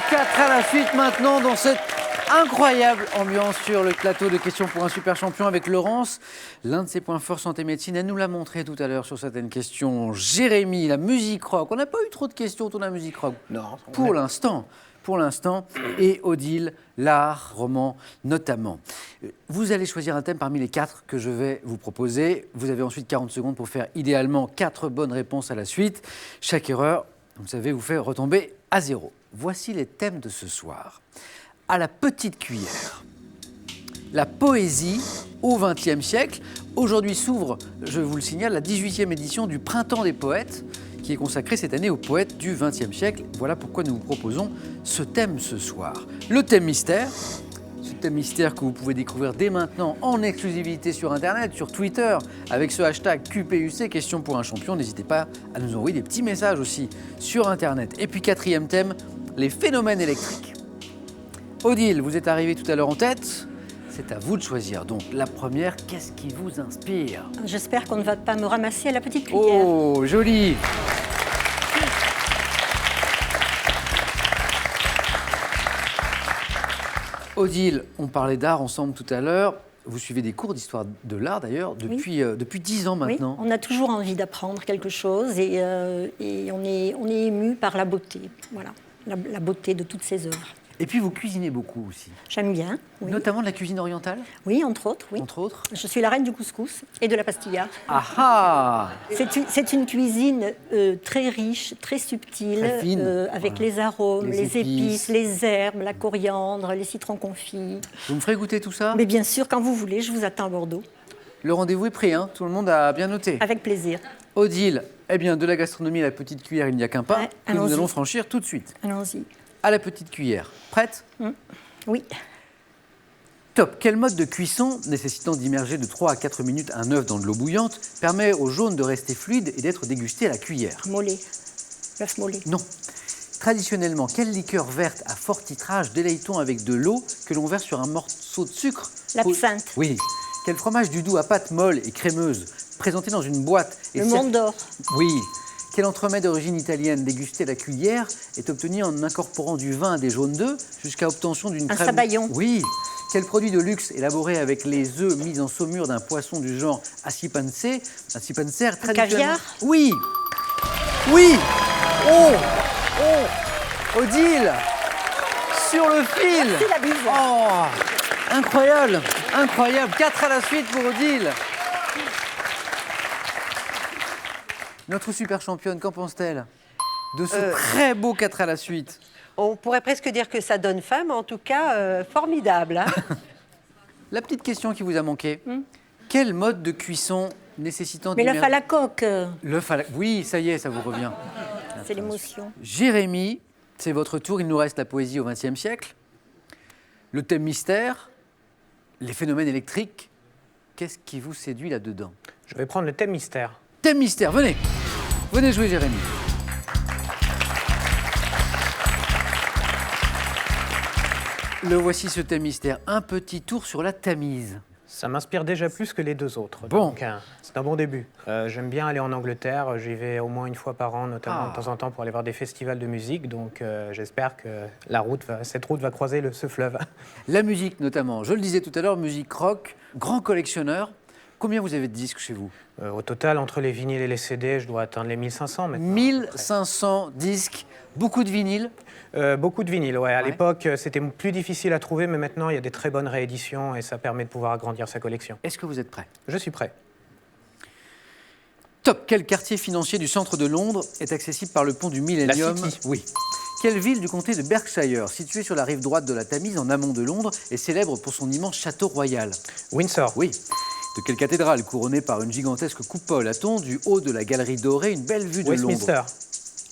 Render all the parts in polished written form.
4 à la suite maintenant dans cette incroyable ambiance sur le plateau de questions pour un super champion avec Laurence. L'un de ses points forts santé médecine, elle nous l'a montré tout à l'heure sur certaines questions. Jérémy, la musique rock. On n'a pas eu trop de questions autour de la musique rock. Non. Pour l'instant. Et Odile, l'art, roman notamment. Vous allez choisir un thème parmi les 4 que je vais vous proposer. Vous avez ensuite 40 secondes pour faire idéalement 4 bonnes réponses à la suite. Chaque erreur, vous savez, vous fait retomber à 0. Voici les thèmes de ce soir. À la petite cuillère, la poésie au XXe siècle. Aujourd'hui s'ouvre, je vous le signale, la 18e édition du Printemps des poètes, qui est consacrée cette année aux poètes du XXe siècle. Voilà pourquoi nous vous proposons ce thème ce soir. Le thème mystère, ce thème mystère que vous pouvez découvrir dès maintenant en exclusivité sur Internet, sur Twitter, avec ce hashtag QPUC, question pour un champion. N'hésitez pas à nous envoyer des petits messages aussi sur Internet. Et puis 4e thème, les phénomènes électriques. Odile, vous êtes arrivée tout à l'heure en tête. C'est à vous de choisir. Donc, la première, qu'est-ce qui vous inspire? J'espère qu'on ne va pas me ramasser à la petite cuillère. Oh, joli! Odile, on parlait d'art ensemble tout à l'heure. Vous suivez des cours d'histoire de l'art d'ailleurs depuis 10 ans maintenant. Oui, on a toujours envie d'apprendre quelque chose et on est ému par la beauté. Voilà, la beauté de toutes ces œuvres. Et puis vous cuisinez beaucoup aussi. J'aime bien. Oui. Notamment de la cuisine orientale? Oui, entre autres. Oui. Entre autres. Je suis la reine du couscous et de la pastilla. Ah ah! C'est une cuisine très riche, très subtile, très fine. Avec Voilà. les arômes, les épices, les herbes, la coriandre, les citrons confits. Vous me ferez goûter tout ça? Mais bien sûr, quand vous voulez, je vous attends à Bordeaux. Le rendez-vous est pris, hein? Tout le monde a bien noté. Avec plaisir. Odile, eh bien, de la gastronomie à la petite cuillère, il n'y a qu'un pas que nous allons franchir tout de suite. Allons-y. À la petite cuillère. Prête? Oui. Top. Quel mode de cuisson, nécessitant d'immerger de 3 à 4 minutes un œuf dans de l'eau bouillante, permet au jaune de rester fluide et d'être dégusté à la cuillère? Mollet. L'œuf mollet. Non. Traditionnellement, quelle liqueur verte à fort titrage délaye-t-on avec de l'eau que l'on verse sur un morceau de sucre? L'absinthe. Oui. Quel fromage du Doubs à pâte molle et crémeuse, présenté dans une boîte et Le Mont d'Or. Oui. Quel entremets d'origine italienne dégusté à la cuillère est obtenu en incorporant du vin à des jaunes d'œufs jusqu'à obtention d'une crème... Un sabayon. Oui. Quel produit de luxe élaboré avec les œufs mis en saumure d'un poisson du genre acipancer traditionnellement... Caviar. Oui. Oui. Oh. Odile. Sur le fil. Merci la bise. Oh. Incroyable. 4 à la suite pour Odile. Notre super championne, qu'en pense-t-elle de ce très beau 4 à la suite? On pourrait presque dire que ça donne faim, mais en tout cas, formidable. Hein. La petite question qui vous a manqué. Quel mode de cuisson nécessitant... Mais l'œuf à la coque. L'œuf à la... Oui, ça y est, ça vous revient. C'est l'émotion. Jérémy, c'est votre tour. Il nous reste la poésie au XXe siècle. Le thème mystère, les phénomènes électriques. Qu'est-ce qui vous séduit là-dedans? Je vais prendre le thème mystère. Thème mystère, venez. Venez jouer, Jérémy. Le voici, ce thème mystère. Un petit tour sur la Tamise. Ça m'inspire déjà plus que les deux autres. Bon. Donc, c'est un bon début. J'aime bien aller en Angleterre. J'y vais au moins une fois par an, notamment de temps en temps, pour aller voir des festivals de musique. Donc, j'espère que cette route va croiser ce fleuve. La musique, notamment. Je le disais tout à l'heure, musique rock, grand collectionneur. Combien vous avez de disques chez vous? Au total, entre les vinyles et les CD, je dois atteindre les 1500 maintenant. 1500 disques, beaucoup de vinyles. Beaucoup de vinyles, ouais. À l'époque, c'était plus difficile à trouver, mais maintenant, il y a des très bonnes rééditions et ça permet de pouvoir agrandir sa collection. Est-ce que vous êtes prêt? Je suis prêt. Top. Quel quartier financier du centre de Londres est accessible par le pont du Millennium? La City. Oui. Quelle ville du comté de Berkshire, située sur la rive droite de la Tamise en amont de Londres, est célèbre pour son immense château royal? Windsor. Oui. De quelle cathédrale, couronnée par une gigantesque coupole, a-t-on du haut de la galerie dorée une belle vue de Westminster. Londres?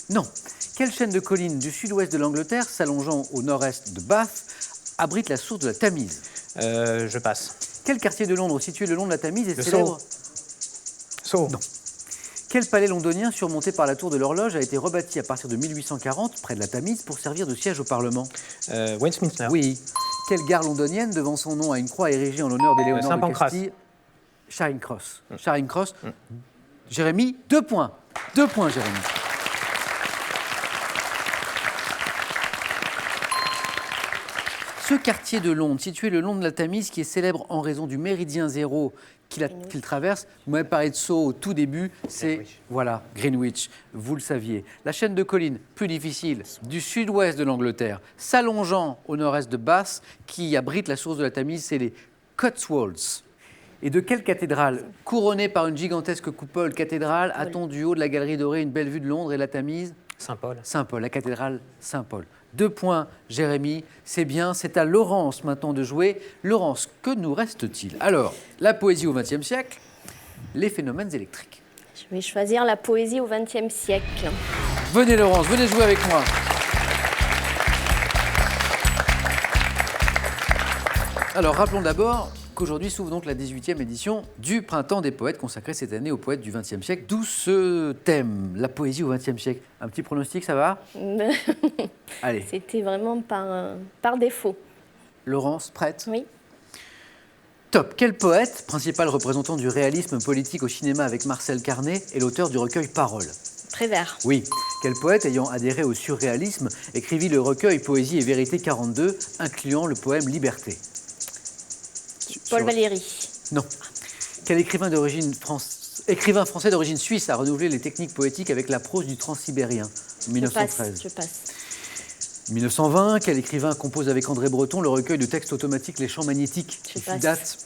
Non. Quelle chaîne de collines du sud-ouest de l'Angleterre, s'allongeant au nord-est de Bath, abrite la source de la Tamise? Je passe. Quel quartier de Londres situé le long de la Tamise est Le célèbre? Sceaux. Non. Quel palais londonien surmonté par la tour de l'horloge a été rebâti à partir de 1840, près de la Tamise, pour servir de siège au Parlement? Westminster. Oui. Quelle gare londonienne, devant son nom, a une croix érigée en l'honneur d'Éléonore de Saint-Pancras. Castille? Charing Cross. Charing Cross. Jérémy, 2 points. 2 points, Jérémy. Ce quartier de Londres, situé le long de la Tamise, qui est célèbre en raison du méridien zéro qu'il traverse, vous m'avez parlé de Soho au tout début, c'est Greenwich. voilà, Greenwich, vous le saviez. La chaîne de collines, plus difficile, du sud-ouest de l'Angleterre, s'allongeant au nord-est de Bath, qui abrite la source de la Tamise, c'est les Cotswolds. Et de quelle cathédrale, couronnée par une gigantesque coupole cathédrale, a-t-on du haut de la galerie dorée une belle vue de Londres et la Tamise? Saint-Paul. Saint-Paul, la cathédrale Saint-Paul. 2 points, Jérémy, c'est bien, c'est à Laurence maintenant de jouer. Laurence, que nous reste-t-il? Alors, la poésie au XXe siècle, les phénomènes électriques. Je vais choisir la poésie au XXe siècle. Venez Laurence, venez jouer avec moi. Alors, rappelons d'abord qu'aujourd'hui s'ouvre donc la 18e édition du Printemps des poètes, consacrée cette année aux poètes du XXe siècle. D'où ce thème, la poésie au XXe siècle. Un petit pronostic, ça va? Allez. C'était vraiment par défaut. Laurence, prête? Oui. Top. Quel poète, principal représentant du réalisme politique au cinéma avec Marcel Carné, est l'auteur du recueil Paroles? Prévert. Oui. Quel poète, ayant adhéré au surréalisme, écrivit le recueil Poésie et Vérité 42, incluant le poème Liberté? Paul Valéry. Non. Quel écrivain français d'origine suisse a renouvelé les techniques poétiques avec la prose du transsibérien en 1913? Je passe. 1920, quel écrivain compose avec André Breton le recueil de textes automatiques Les Champs Magnétiques, qui fit date?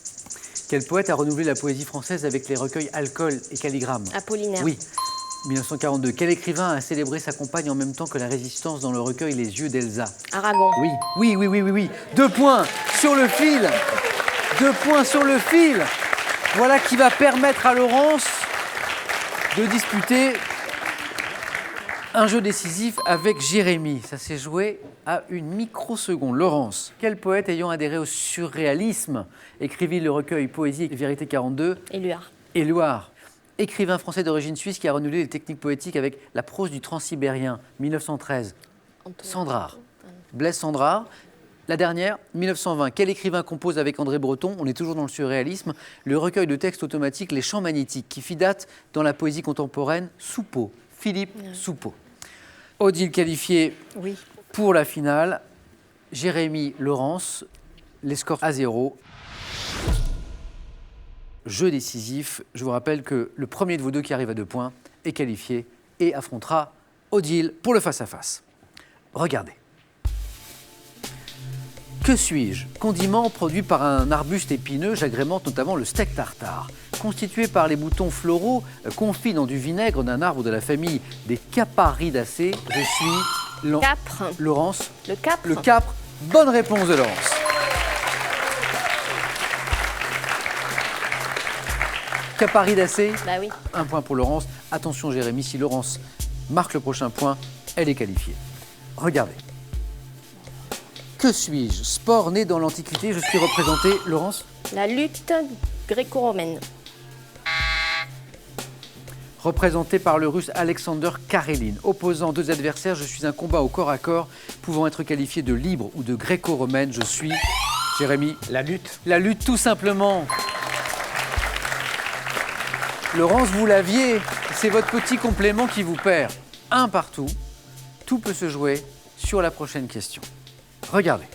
Quel poète a renouvelé la poésie française avec les recueils Alcool et Calligramme? Apollinaire. Oui. 1942, quel écrivain a célébré sa compagne en même temps que la résistance dans le recueil Les Yeux d'Elsa? Aragon. Oui. 2 points sur le fil. 2 points sur le fil. Voilà qui va permettre à Laurence de disputer un jeu décisif avec Jérémy. Ça s'est joué à une microseconde. Laurence, quel poète ayant adhéré au surréalisme écrivit le recueil Poésie et Vérité 42? Éluard. Éluard, écrivain français d'origine suisse qui a renouvelé les techniques poétiques avec la prose du transsibérien, 1913. Sandrard, Blaise Sandrard. La dernière, 1920. Quel écrivain compose avec André Breton, on est toujours dans le surréalisme, le recueil de textes automatiques Les Champs Magnétiques, qui fit date dans la poésie contemporaine? Soupeau, Philippe Soupeau. Odile qualifiée Oui. pour la finale. Jérémy, Laurence, les scores à 0. Jeu décisif. Je vous rappelle que le premier de vous deux qui arrive à 2 points est qualifié et affrontera Odile pour le face-à-face. Regardez. Que suis-je? Condiment produit par un arbuste épineux, j'agrémente notamment le steak tartare. Constitué par les boutons floraux confits dans du vinaigre d'un arbre de la famille des Capparidacées, je suis... Capre. Laurence? Le capre. Le capre. Bonne réponse de Laurence. Capparidacées? Bah oui. 1 point pour Laurence. Attention Jérémy, si Laurence marque le prochain point, elle est qualifiée. Regardez. Que suis-je? Sport né dans l'Antiquité, je suis représenté, Laurence? La lutte gréco-romaine. Représenté par le russe Alexander Karelin. Opposant 2 adversaires, je suis un combat au corps à corps, pouvant être qualifié de libre ou de gréco-romaine. Je suis, Jérémy? La lutte. La lutte, tout simplement. Laurence, vous l'aviez, c'est votre petit complément qui vous perd. 1 partout, tout peut se jouer sur la prochaine question. Regardez.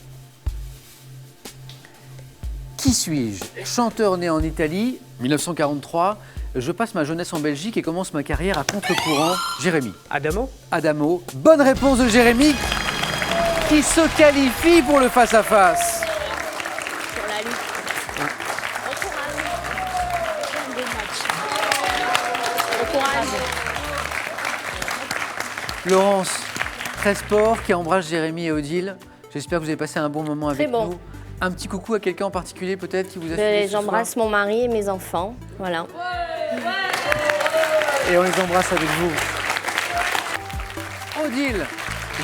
Qui suis-je? Chanteur né en Italie, 1943. Je passe ma jeunesse en Belgique et commence ma carrière à contre-courant. Jérémy. Adamo. Adamo. Bonne réponse de Jérémy, qui se qualifie pour le face-à-face. Sur la lutte. Au courage. Laurence, très sport, qui embrasse Jérémy et Odile. J'espère que vous avez passé un bon moment avec bon. nous. Un petit coucou à quelqu'un en particulier peut-être qui vous a suivi ce soir? J'embrasse mon mari et mes enfants. Voilà. Et on les embrasse avec vous. Odile,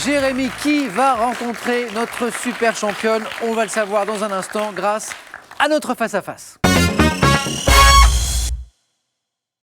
Jérémy, qui va rencontrer notre super championne? On va le savoir dans un instant grâce à notre face-à-face.